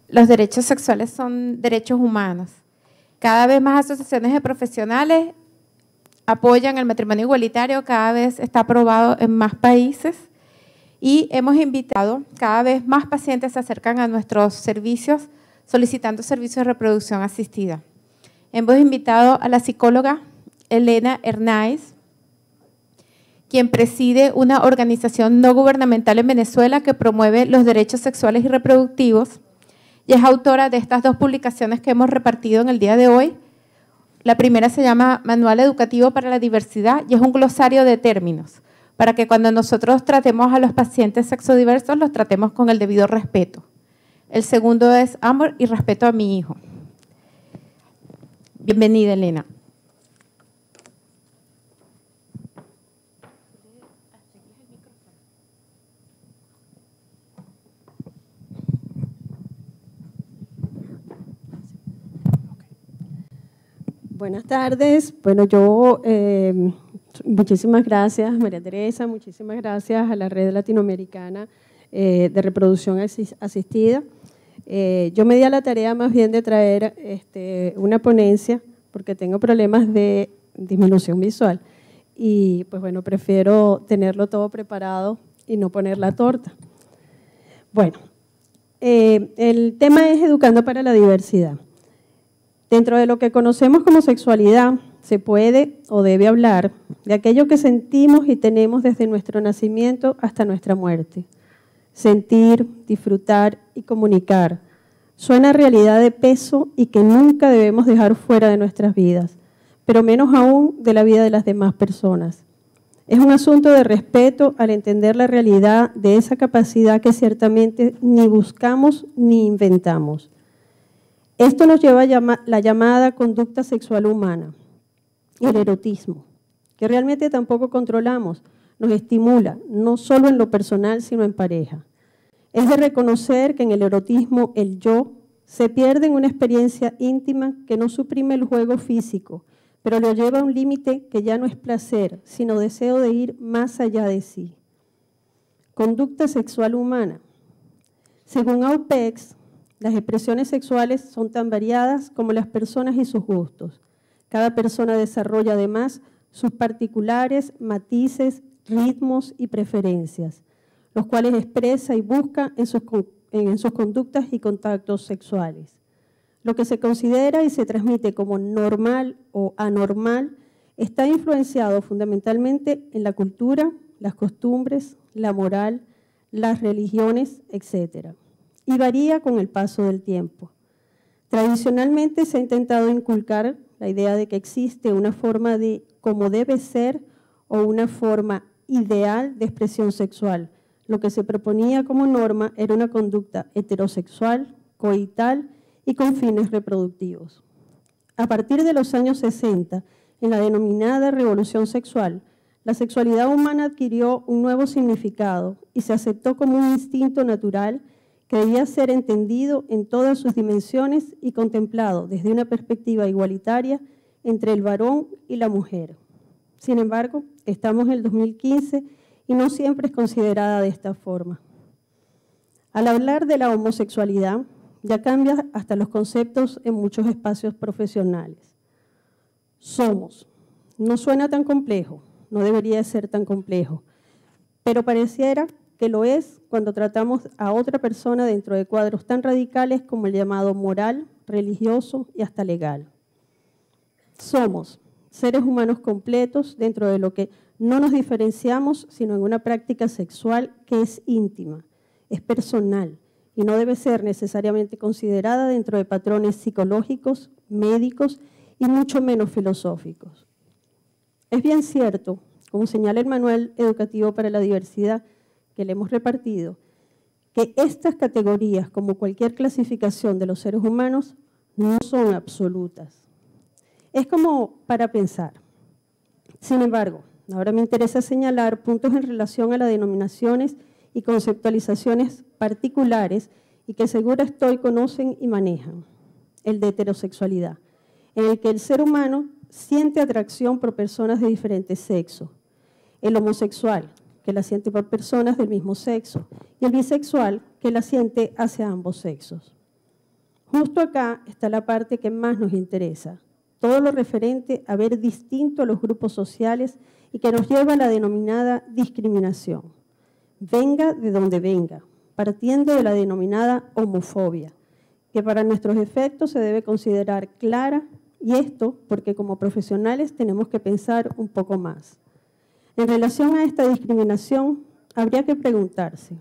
los derechos sexuales son derechos humanos. Cada vez más asociaciones de profesionales apoyan el matrimonio igualitario, cada vez está aprobado en más países y hemos invitado, cada vez más pacientes se acercan a nuestros servicios solicitando servicios de reproducción asistida. Hemos invitado a la psicóloga Elena Hernáiz, quien preside una organización no gubernamental en Venezuela que promueve los derechos sexuales y reproductivos y es autora de estas dos publicaciones que hemos repartido en el día de hoy. La primera se llama Manual Educativo para la Diversidad y es un glosario de términos para que cuando nosotros tratemos a los pacientes sexodiversos los tratemos con el debido respeto. El segundo es Amor y Respeto a mi hijo. Bienvenida, Elena. Buenas tardes. Bueno, yo muchísimas gracias, María Teresa, muchísimas gracias a la Red Latinoamericana de Reproducción Asistida. Yo me di a la tarea más bien de traer una ponencia porque tengo problemas de disminución visual y pues bueno, prefiero tenerlo todo preparado y no poner la torta. Bueno, el tema es Educando para la Diversidad. Dentro de lo que conocemos como sexualidad, se puede o debe hablar de aquello que sentimos y tenemos desde nuestro nacimiento hasta nuestra muerte. Sentir, disfrutar y comunicar suena a realidad de peso y que nunca debemos dejar fuera de nuestras vidas, pero menos aún de la vida de las demás personas. Es un asunto de respeto al entender la realidad de esa capacidad que ciertamente ni buscamos ni inventamos. Esto nos lleva a la llamada conducta sexual humana, el erotismo, que realmente tampoco controlamos, nos estimula, no solo en lo personal, sino en pareja. Es de reconocer que en el erotismo el yo se pierde en una experiencia íntima que no suprime el juego físico, pero lo lleva a un límite que ya no es placer, sino deseo de ir más allá de sí. Conducta sexual humana. Según AUPEX, las expresiones sexuales son tan variadas como las personas y sus gustos. Cada persona desarrolla además sus particulares matices, ritmos y preferencias, los cuales expresa y busca en sus conductas y contactos sexuales. Lo que se considera y se transmite como normal o anormal está influenciado fundamentalmente en la cultura, las costumbres, la moral, las religiones, etc. Y varía con el paso del tiempo. Tradicionalmente se ha intentado inculcar la idea de que existe una forma de cómo debe ser o una forma ideal de expresión sexual. Lo que se proponía como norma era una conducta heterosexual, coital y con fines reproductivos. A partir de los años 60, en la denominada revolución sexual, la sexualidad humana adquirió un nuevo significado y se aceptó como un instinto natural que debía ser entendido en todas sus dimensiones y contemplado desde una perspectiva igualitaria entre el varón y la mujer. Sin embargo, estamos en el 2015 y no siempre es considerada de esta forma. Al hablar de la homosexualidad, ya cambia hasta los conceptos en muchos espacios profesionales. Somos. No suena tan complejo, no debería ser tan complejo, pero pareciera que lo es cuando tratamos a otra persona dentro de cuadros tan radicales como el llamado moral, religioso y hasta legal. Somos seres humanos completos dentro de lo que no nos diferenciamos, sino en una práctica sexual que es íntima, es personal y no debe ser necesariamente considerada dentro de patrones psicológicos, médicos y mucho menos filosóficos. Es bien cierto, como señala el Manual Educativo para la Diversidad que le hemos repartido, que estas categorías, como cualquier clasificación de los seres humanos, no son absolutas. Es como para pensar. Sin embargo, ahora me interesa señalar puntos en relación a las denominaciones y conceptualizaciones particulares y que seguro estoy conocen y manejan. El de heterosexualidad, en el que el ser humano siente atracción por personas de diferentes sexos. El homosexual, que la siente por personas del mismo sexo, y el bisexual, que la siente hacia ambos sexos. Justo acá está la parte que más nos interesa, todo lo referente a ver distinto a los grupos sociales y que nos lleva a la denominada discriminación. Venga de donde venga, partiendo de la denominada homofobia, que para nuestros efectos se debe considerar clara, y esto porque como profesionales tenemos que pensar un poco más. En relación a esta discriminación, habría que preguntarse,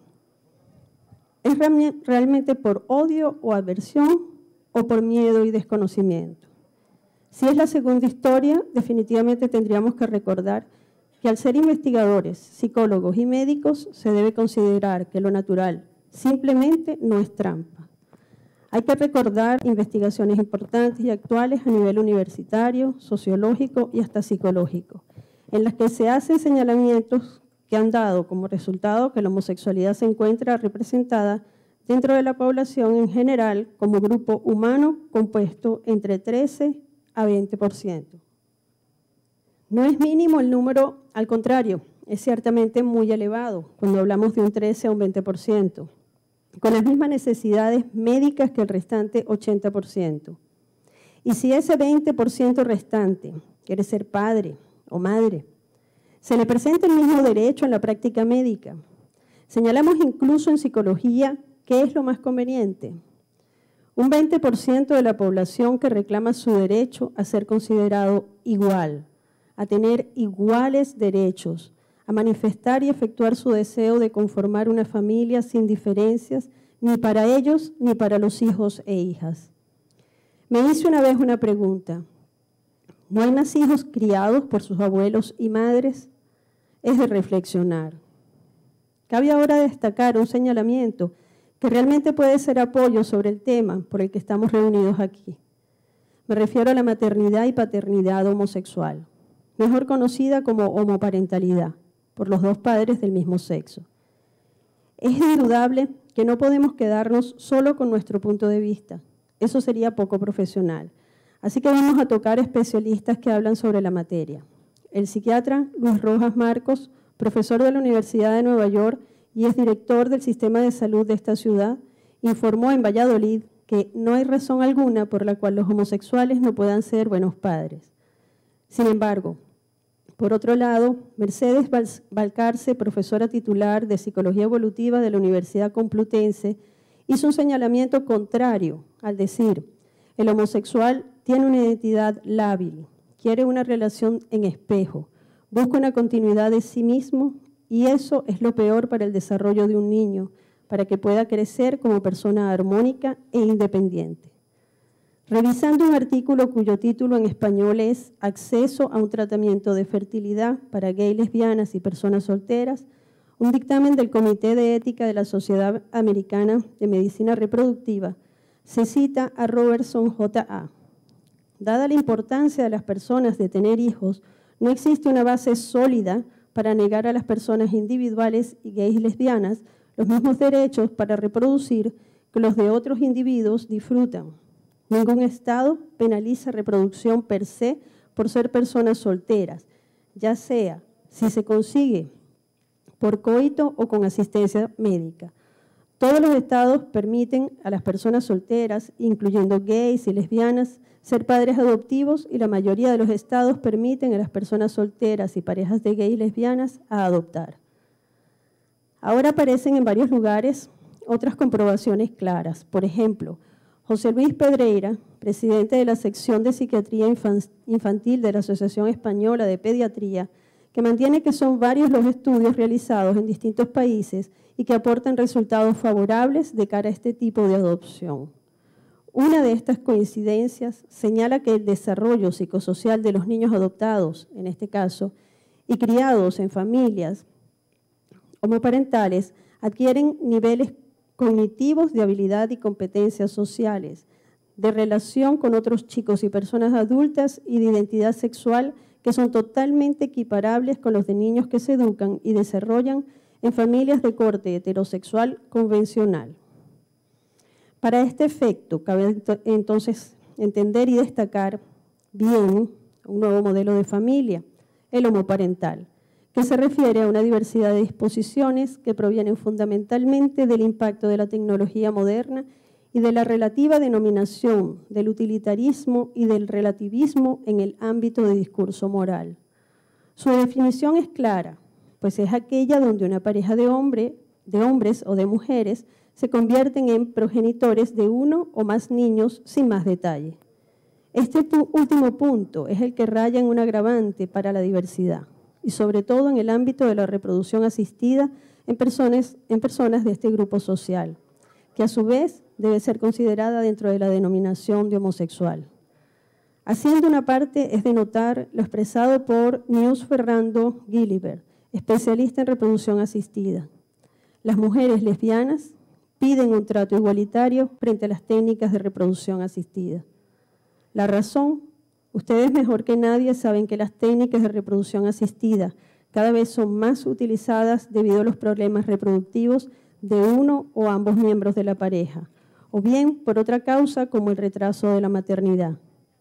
¿es realmente por odio o aversión o por miedo y desconocimiento? Si es la segunda historia, definitivamente tendríamos que recordar que al ser investigadores, psicólogos y médicos, se debe considerar que lo natural simplemente no es trampa. Hay que recordar investigaciones importantes y actuales a nivel universitario, sociológico y hasta psicológico, en las que se hacen señalamientos que han dado como resultado que la homosexualidad se encuentra representada dentro de la población en general como grupo humano compuesto entre 13 a 20%. No es mínimo el número, al contrario, es ciertamente muy elevado cuando hablamos de un 13 a un 20%, con las mismas necesidades médicas que el restante 80%. Y si ese 20% restante quiere ser padre o madre, se le presenta el mismo derecho en la práctica médica. Señalamos incluso en psicología qué es lo más conveniente. Un 20% de la población que reclama su derecho a ser considerado igual, a tener iguales derechos, a manifestar y efectuar su deseo de conformar una familia sin diferencias, ni para ellos ni para los hijos e hijas. Me hice una vez una pregunta. ¿No hay más hijos criados por sus abuelos y madres? Es de reflexionar. Cabe ahora destacar un señalamiento que realmente puede ser apoyo sobre el tema por el que estamos reunidos aquí. Me refiero a la maternidad y paternidad homosexual, mejor conocida como homoparentalidad, por los dos padres del mismo sexo. Es indudable que no podemos quedarnos solo con nuestro punto de vista. Eso sería poco profesional. Así que vamos a tocar especialistas que hablan sobre la materia. El psiquiatra Luis Rojas Marcos, profesor de la Universidad de Nueva York y es director del sistema de salud de esta ciudad, informó en Valladolid que no hay razón alguna por la cual los homosexuales no puedan ser buenos padres. Sin embargo, por otro lado, Mercedes Valcarce, profesora titular de Psicología Evolutiva de la Universidad Complutense, hizo un señalamiento contrario al decir, el homosexual tiene una identidad lábil, quiere una relación en espejo, busca una continuidad de sí mismo y eso es lo peor para el desarrollo de un niño, para que pueda crecer como persona armónica e independiente. Revisando un artículo cuyo título en español es Acceso a un tratamiento de fertilidad para gays, lesbianas y personas solteras, un dictamen del Comité de Ética de la Sociedad Americana de Medicina Reproductiva, se cita a Robertson J.A. Dada la importancia de las personas de tener hijos, no existe una base sólida para negar a las personas individuales y gays y lesbianas los mismos derechos para reproducir que los de otros individuos disfrutan. Ningún Estado penaliza reproducción per se por ser personas solteras, ya sea si se consigue por coito o con asistencia médica. Todos los estados permiten a las personas solteras, incluyendo gays y lesbianas, ser padres adoptivos y la mayoría de los estados permiten a las personas solteras y parejas de gays y lesbianas a adoptar. Ahora aparecen en varios lugares otras comprobaciones claras. Por ejemplo, José Luis Pedreira, presidente de la sección de psiquiatría infantil de la Asociación Española de Pediatría, que mantiene que son varios los estudios realizados en distintos países y que aportan resultados favorables de cara a este tipo de adopción. Una de estas coincidencias señala que el desarrollo psicosocial de los niños adoptados, en este caso, y criados en familias homoparentales, adquieren niveles cognitivos de habilidad y competencias sociales, de relación con otros chicos y personas adultas y de identidad sexual que son totalmente equiparables con los de niños que se educan y desarrollan en familias de corte heterosexual convencional. Para este efecto, cabe entonces entender y destacar bien un nuevo modelo de familia, el homoparental, que se refiere a una diversidad de disposiciones que provienen fundamentalmente del impacto de la tecnología moderna y de la relativa denominación del utilitarismo y del relativismo en el ámbito de discurso moral. Su definición es clara, pues es aquella donde una pareja de hombres o de mujeres se convierten en progenitores de uno o más niños sin más detalle. Este último punto es el que raya en un agravante para la diversidad y sobre todo en el ámbito de la reproducción asistida en personas de este grupo social, que a su vez debe ser considerada dentro de la denominación de homosexual. Haciendo una parte es de notar lo expresado por Neus Ferrando Gilibert, especialista en reproducción asistida. Las mujeres lesbianas piden un trato igualitario frente a las técnicas de reproducción asistida. La razón, ustedes mejor que nadie saben que las técnicas de reproducción asistida cada vez son más utilizadas debido a los problemas reproductivos de uno o ambos miembros de la pareja, o bien por otra causa como el retraso de la maternidad.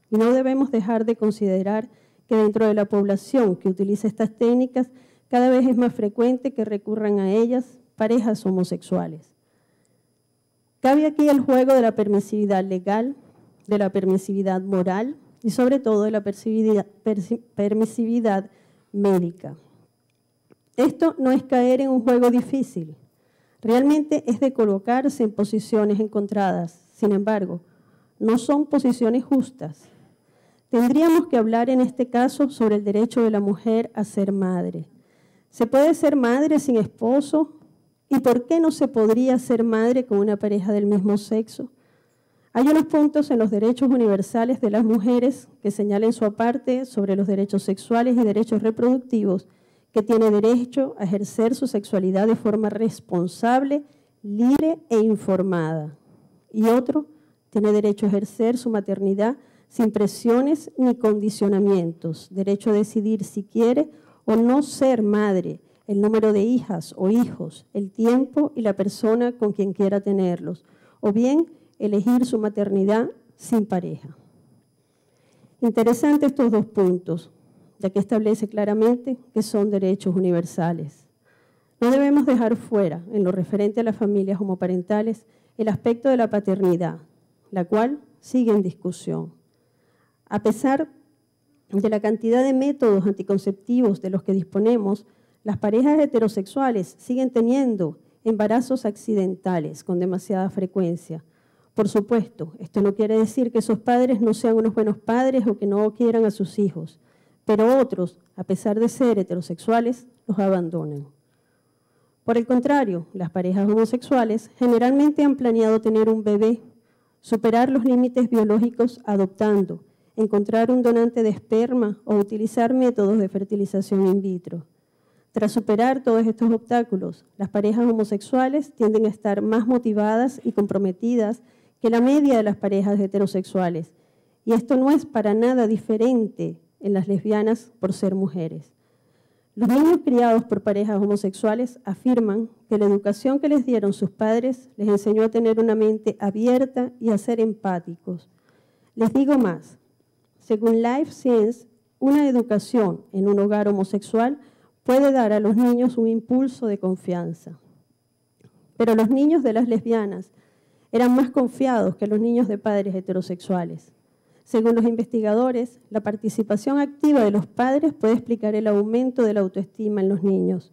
Y no debemos dejar de considerar que dentro de la población que utiliza estas técnicas, cada vez es más frecuente que recurran a ellas parejas homosexuales. Cabe aquí el juego de la permisividad legal, de la permisividad moral y sobre todo de la permisividad médica. Esto no es caer en un juego difícil, realmente es de colocarse en posiciones encontradas. Sin embargo, no son posiciones justas. Tendríamos que hablar en este caso sobre el derecho de la mujer a ser madre. ¿Se puede ser madre sin esposo? ¿Y por qué no se podría ser madre con una pareja del mismo sexo? Hay unos puntos en los derechos universales de las mujeres que señalan su aparte sobre los derechos sexuales y derechos reproductivos, que tiene derecho a ejercer su sexualidad de forma responsable, libre e informada. Y otro tiene derecho a ejercer su maternidad sin presiones ni condicionamientos, derecho a decidir si quiere o no ser madre, el número de hijas o hijos, el tiempo y la persona con quien quiera tenerlos, o bien elegir su maternidad sin pareja. Interesantes estos dos puntos, ya que establece claramente que son derechos universales. No debemos dejar fuera, en lo referente a las familias homoparentales, el aspecto de la paternidad, la cual sigue en discusión. A pesar de la cantidad de métodos anticonceptivos de los que disponemos, las parejas heterosexuales siguen teniendo embarazos accidentales con demasiada frecuencia. Por supuesto, esto no quiere decir que esos padres no sean unos buenos padres o que no quieran a sus hijos, pero otros, a pesar de ser heterosexuales, los abandonan. Por el contrario, las parejas homosexuales generalmente han planeado tener un bebé, superar los límites biológicos adoptando, encontrar un donante de esperma o utilizar métodos de fertilización in vitro. Tras superar todos estos obstáculos, las parejas homosexuales tienden a estar más motivadas y comprometidas que la media de las parejas heterosexuales. Y esto no es para nada diferente en las lesbianas por ser mujeres. Los niños criados por parejas homosexuales afirman que la educación que les dieron sus padres les enseñó a tener una mente abierta y a ser empáticos. Les digo más, según Life Science, una educación en un hogar homosexual puede dar a los niños un impulso de confianza. Pero los niños de las lesbianas eran más confiados que los niños de padres heterosexuales. Según los investigadores, la participación activa de los padres puede explicar el aumento de la autoestima en los niños.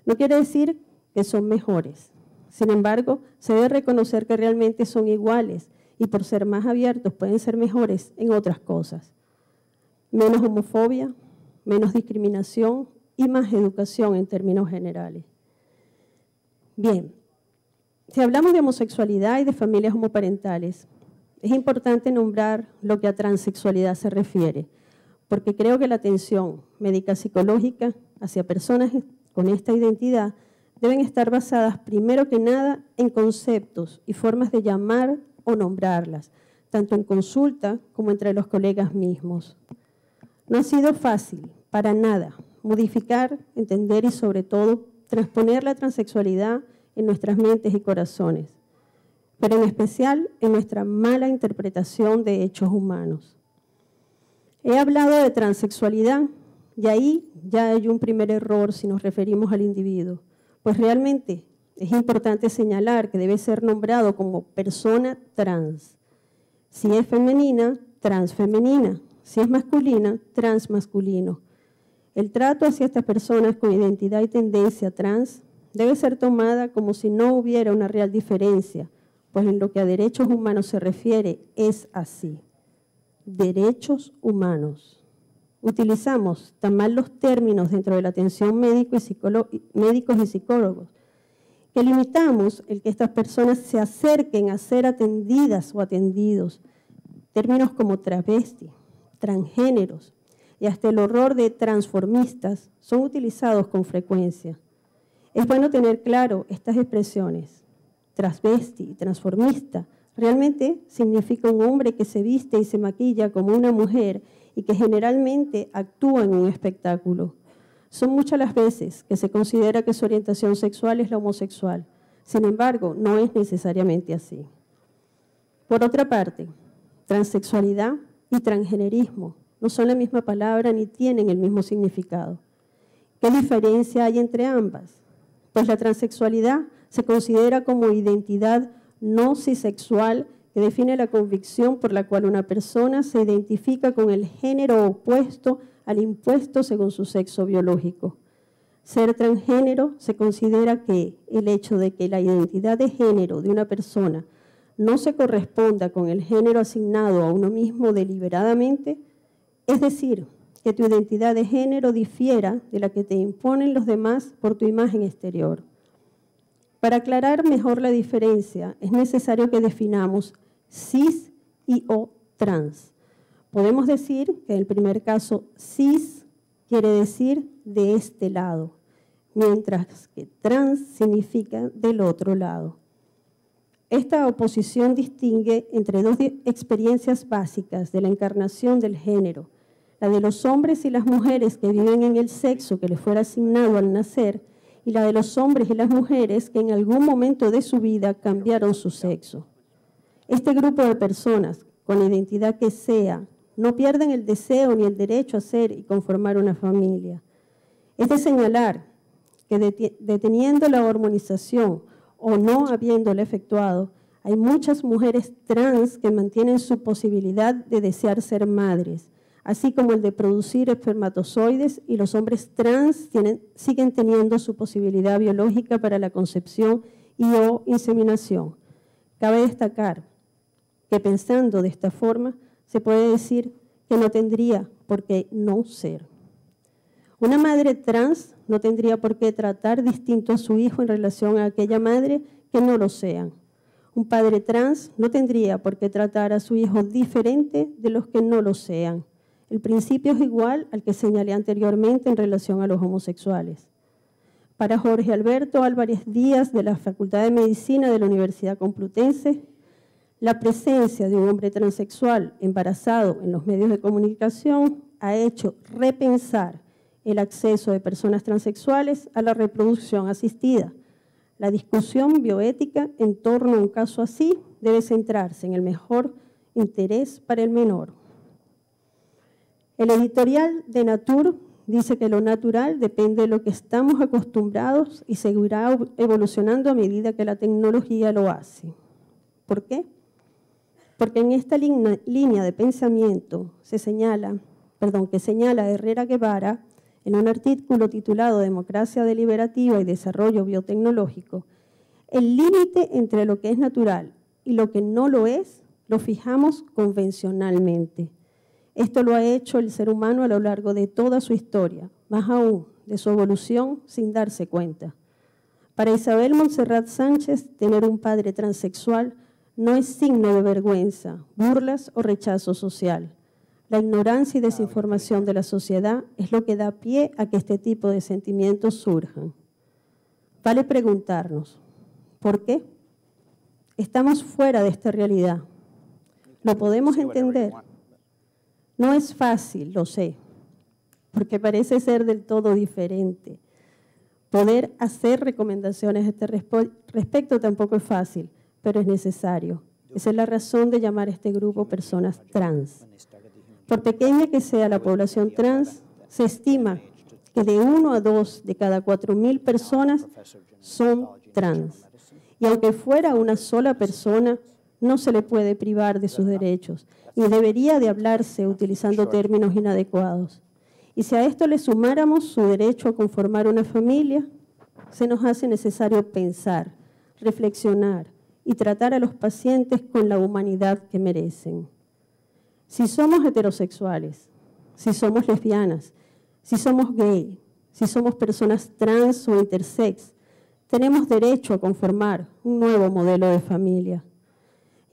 No quiere decir que son mejores. Sin embargo, se debe reconocer que realmente son iguales y por ser más abiertos pueden ser mejores en otras cosas. Menos homofobia, menos discriminación y más educación en términos generales. Bien, si hablamos de homosexualidad y de familias homoparentales, es importante nombrar lo que a transexualidad se refiere, porque creo que la atención médica psicológica hacia personas con esta identidad deben estar basadas primero que nada en conceptos y formas de llamar o nombrarlas, tanto en consulta como entre los colegas mismos. No ha sido fácil, para nada, modificar, entender y sobre todo transponer la transexualidad en nuestras mentes y corazones, pero en especial en nuestra mala interpretación de hechos humanos. He hablado de transexualidad y ahí ya hay un primer error si nos referimos al individuo, pues realmente es importante señalar que debe ser nombrado como persona trans. Si es femenina, transfemenina. Si es masculina, transmasculino. El trato hacia estas personas con identidad y tendencia trans debe ser tomada como si no hubiera una real diferencia, pues en lo que a derechos humanos se refiere es así. Derechos humanos. Utilizamos tan mal los términos dentro de la atención médicos y psicólogos que limitamos el que estas personas se acerquen a ser atendidas o atendidos. Términos como travesti, transgéneros y hasta el horror de transformistas son utilizados con frecuencia. Es bueno tener claro estas expresiones. Travesti y transformista realmente significa un hombre que se viste y se maquilla como una mujer y que generalmente actúa en un espectáculo. Son muchas las veces que se considera que su orientación sexual es la homosexual. Sin embargo, no es necesariamente así. Por otra parte, transexualidad y transgenerismo no son la misma palabra ni tienen el mismo significado. ¿Qué diferencia hay entre ambas? Pues la transexualidad se considera como identidad no cisexual que define la convicción por la cual una persona se identifica con el género opuesto al impuesto según su sexo biológico. Ser transgénero se considera que el hecho de que la identidad de género de una persona no se corresponda con el género asignado a uno mismo deliberadamente, es decir, que tu identidad de género difiera de la que te imponen los demás por tu imagen exterior. Para aclarar mejor la diferencia, es necesario que definamos cis y o trans. Podemos decir que en el primer caso, cis quiere decir de este lado, mientras que trans significa del otro lado. Esta oposición distingue entre dos experiencias básicas de la encarnación del género, la de los hombres y las mujeres que viven en el sexo que les fuera asignado al nacer y la de los hombres y las mujeres que en algún momento de su vida cambiaron su sexo. Este grupo de personas, con la identidad que sea, no pierden el deseo ni el derecho a ser y conformar una familia. Es de señalar que deteniendo la hormonización o no habiéndola efectuado, hay muchas mujeres trans que mantienen su posibilidad de desear ser madres, así como el de producir espermatozoides, y los hombres trans siguen teniendo su posibilidad biológica para la concepción y o inseminación. Cabe destacar que pensando de esta forma, se puede decir que no tendría por qué no ser. Una madre trans no tendría por qué tratar distinto a su hijo en relación a aquella madre que no lo sean. Un padre trans no tendría por qué tratar a su hijo diferente de los que no lo sean. El principio es igual al que señalé anteriormente en relación a los homosexuales. Para Jorge Alberto Álvarez Díaz, de la Facultad de Medicina de la Universidad Complutense, la presencia de un hombre transexual embarazado en los medios de comunicación ha hecho repensar el acceso de personas transexuales a la reproducción asistida. La discusión bioética en torno a un caso así debe centrarse en el mejor interés para el menor. El editorial de Nature dice que lo natural depende de lo que estamos acostumbrados y seguirá evolucionando a medida que la tecnología lo hace. ¿Por qué? Porque en esta línea de pensamiento que señala Herrera Guevara en un artículo titulado Democracia deliberativa y desarrollo biotecnológico, el límite entre lo que es natural y lo que no lo es, lo fijamos convencionalmente. Esto lo ha hecho el ser humano a lo largo de toda su historia, más aún de su evolución sin darse cuenta. Para Isabel Montserrat Sánchez, tener un padre transexual no es signo de vergüenza, burlas o rechazo social. La ignorancia y desinformación de la sociedad es lo que da pie a que este tipo de sentimientos surjan. Vale preguntarnos, ¿por qué? Estamos fuera de esta realidad. ¿Lo podemos entender? No es fácil, lo sé, porque parece ser del todo diferente. Poder hacer recomendaciones a este respecto tampoco es fácil, pero es necesario. Esa es la razón de llamar a este grupo personas trans. Por pequeña que sea la población trans, se estima que de 1 a 2 de cada 4.000 personas son trans. Y aunque fuera una sola persona, no se le puede privar de sus derechos y debería de hablarse utilizando términos inadecuados. Y si a esto le sumáramos su derecho a conformar una familia, se nos hace necesario pensar, reflexionar y tratar a los pacientes con la humanidad que merecen. Si somos heterosexuales, si somos lesbianas, si somos gay, si somos personas trans o intersex, tenemos derecho a conformar un nuevo modelo de familia.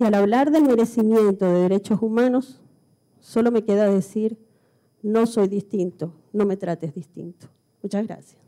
Y al hablar del merecimiento de derechos humanos, solo me queda decir, no soy distinto, no me trates distinto. Muchas gracias.